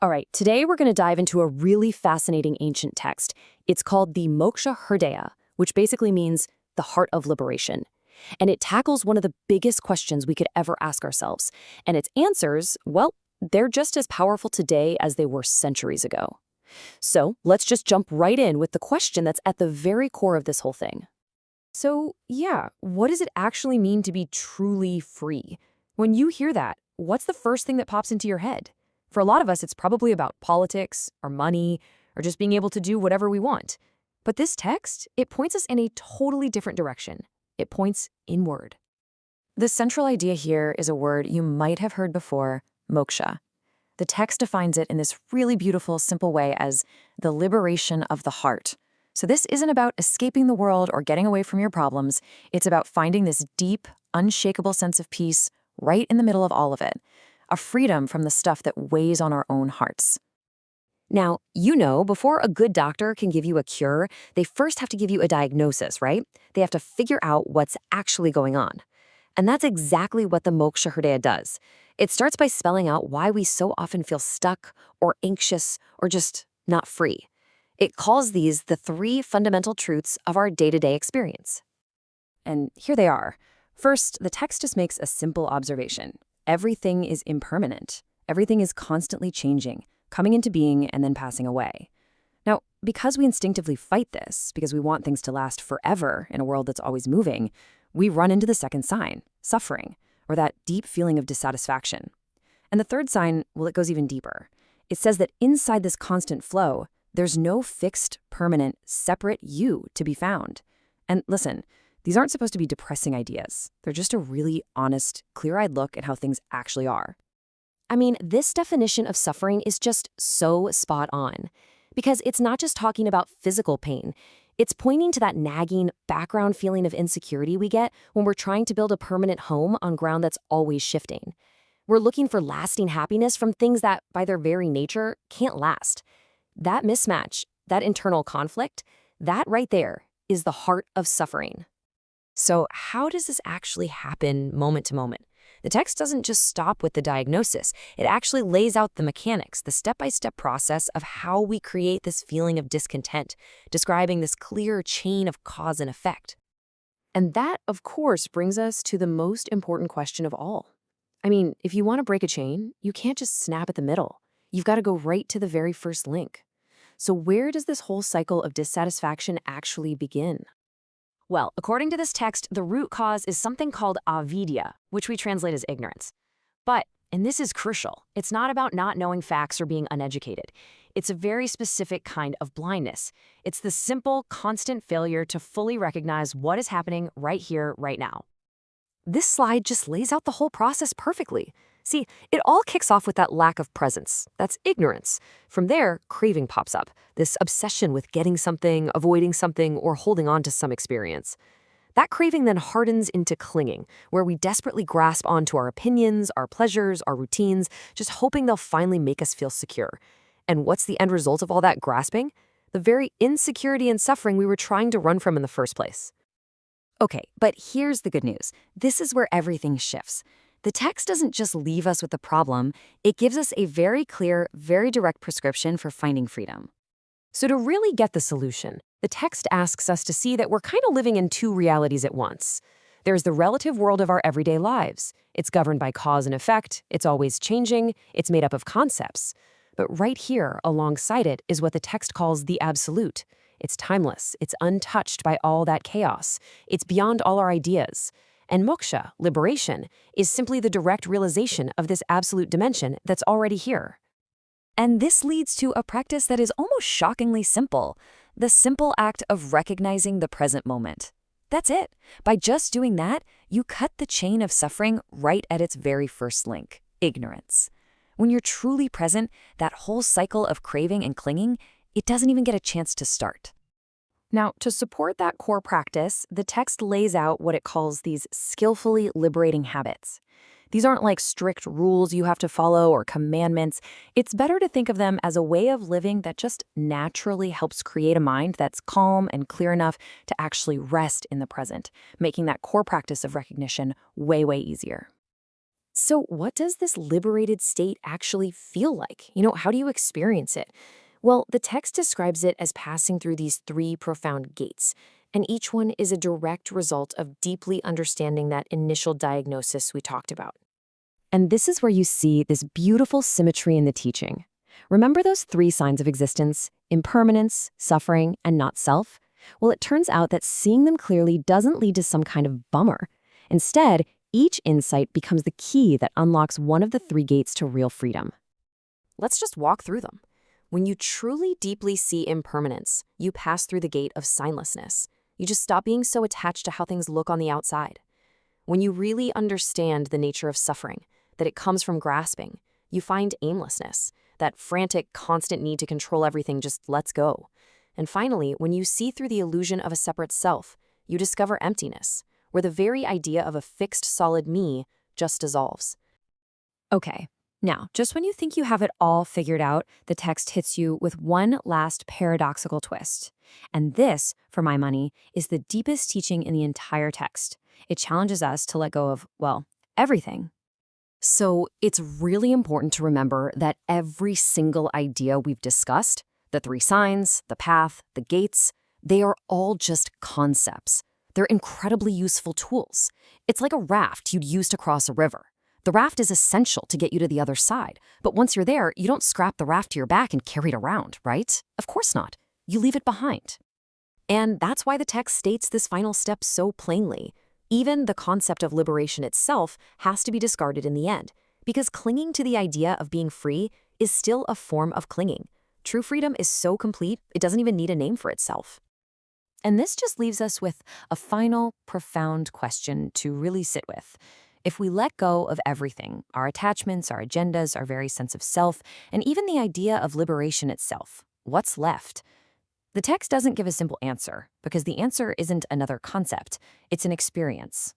All right, today we're going to dive into a really fascinating ancient text. It's called the Moksha Hridaya, which basically means the heart of liberation. And it tackles one of the biggest questions we could ever ask ourselves. And its answers, well, they're just as powerful today as they were centuries ago. So let's just jump right in with the question that's at the very core of this whole thing. So, yeah, what does it actually mean to be truly free? When you hear that, what's the first thing that pops into your head? For a lot of us, it's probably about politics or money or just being able to do whatever we want. But this text, it points us in a totally different direction. It points inward. The central idea here is a word you might have heard before, moksha. The text defines it in this really beautiful, simple way as the liberation of the heart. So this isn't about escaping the world or getting away from your problems. It's about finding this deep, unshakable sense of peace right in the middle of all of it, a freedom from the stuff that weighs on our own hearts. Now, before a good doctor can give you a cure, they first have to give you a diagnosis, right? They have to figure out what's actually going on. And that's exactly what the Moksha Hridaya does. It starts by spelling out why we so often feel stuck or anxious or just not free. It calls these the three fundamental truths of our day-to-day experience. And here they are. First, the text just makes a simple observation. Everything is impermanent. Everything is constantly changing, coming into being and then passing away. Now, because we instinctively fight this, because we want things to last forever in a world that's always moving, we run into the second sign, suffering, or that deep feeling of dissatisfaction. And the third sign, well, it goes even deeper. It says that inside this constant flow, there's no fixed, permanent, separate you to be found. And listen, these aren't supposed to be depressing ideas. They're just a really honest, clear-eyed look at how things actually are. I mean, this definition of suffering is just so spot on. Because it's not just talking about physical pain. It's pointing to that nagging background feeling of insecurity we get when we're trying to build a permanent home on ground that's always shifting. We're looking for lasting happiness from things that, by their very nature, can't last. That mismatch, that internal conflict, that right there is the heart of suffering. So how does this actually happen moment to moment? The text doesn't just stop with the diagnosis. It actually lays out the mechanics, the step-by-step process of how we create this feeling of discontent, describing this clear chain of cause and effect. And that, of course, brings us to the most important question of all. I mean, if you want to break a chain, you can't just snap at the middle. You've got to go right to the very first link. So where does this whole cycle of dissatisfaction actually begin? Well, according to this text, the root cause is something called avidya, which we translate as ignorance. But, and this is crucial, it's not about not knowing facts or being uneducated. It's a very specific kind of blindness. It's the simple, constant failure to fully recognize what is happening right here, right now. This slide just lays out the whole process perfectly. See, it all kicks off with that lack of presence. That's ignorance. From there, craving pops up, this obsession with getting something, avoiding something, or holding on to some experience. That craving then hardens into clinging, where we desperately grasp onto our opinions, our pleasures, our routines, just hoping they'll finally make us feel secure. And what's the end result of all that grasping? The very insecurity and suffering we were trying to run from in the first place. Okay, but here's the good news. This is where everything shifts. The text doesn't just leave us with the problem, it gives us a very clear, very direct prescription for finding freedom. So to really get the solution, the text asks us to see that we're kind of living in two realities at once. There's the relative world of our everyday lives. It's governed by cause and effect, it's always changing, it's made up of concepts. But right here, alongside it, is what the text calls the absolute. It's timeless, it's untouched by all that chaos, it's beyond all our ideas. And moksha, liberation, is simply the direct realization of this absolute dimension that's already here. And this leads to a practice that is almost shockingly simple, the simple act of recognizing the present moment. That's it. By just doing that, you cut the chain of suffering right at its very first link, ignorance. When you're truly present, that whole cycle of craving and clinging, it doesn't even get a chance to start. Now, to support that core practice, the text lays out what it calls these skillfully liberating habits. These aren't like strict rules you have to follow or commandments. It's better to think of them as a way of living that just naturally helps create a mind that's calm and clear enough to actually rest in the present, making that core practice of recognition way, way easier. So what does this liberated state actually feel like? How do you experience it? Well, the text describes it as passing through these three profound gates, and each one is a direct result of deeply understanding that initial diagnosis we talked about. And this is where you see this beautiful symmetry in the teaching. Remember those three signs of existence: impermanence, suffering, and not self? Well, it turns out that seeing them clearly doesn't lead to some kind of bummer. Instead, each insight becomes the key that unlocks one of the three gates to real freedom. Let's just walk through them. When you truly deeply see impermanence, you pass through the gate of signlessness. You just stop being so attached to how things look on the outside. When you really understand the nature of suffering, that it comes from grasping, you find aimlessness. That frantic, constant need to control everything just lets go. And finally, when you see through the illusion of a separate self, you discover emptiness, where the very idea of a fixed, solid me just dissolves. Okay, now, just when you think you have it all figured out, the text hits you with one last paradoxical twist. And this, for my money, is the deepest teaching in the entire text. It challenges us to let go of, well, everything. So it's really important to remember that every single idea we've discussed, the three signs, the path, the gates, they are all just concepts. They're incredibly useful tools. It's like a raft you'd use to cross a river. The raft is essential to get you to the other side, but once you're there, you don't strap the raft to your back and carry it around, right? Of course not. You leave it behind. And that's why the text states this final step so plainly. Even the concept of liberation itself has to be discarded in the end, because clinging to the idea of being free is still a form of clinging. True freedom is so complete, it doesn't even need a name for itself. And this just leaves us with a final, profound question to really sit with. If we let go of everything, our attachments, our agendas, our very sense of self, and even the idea of liberation itself, what's left? The text doesn't give a simple answer, because the answer isn't another concept, it's an experience.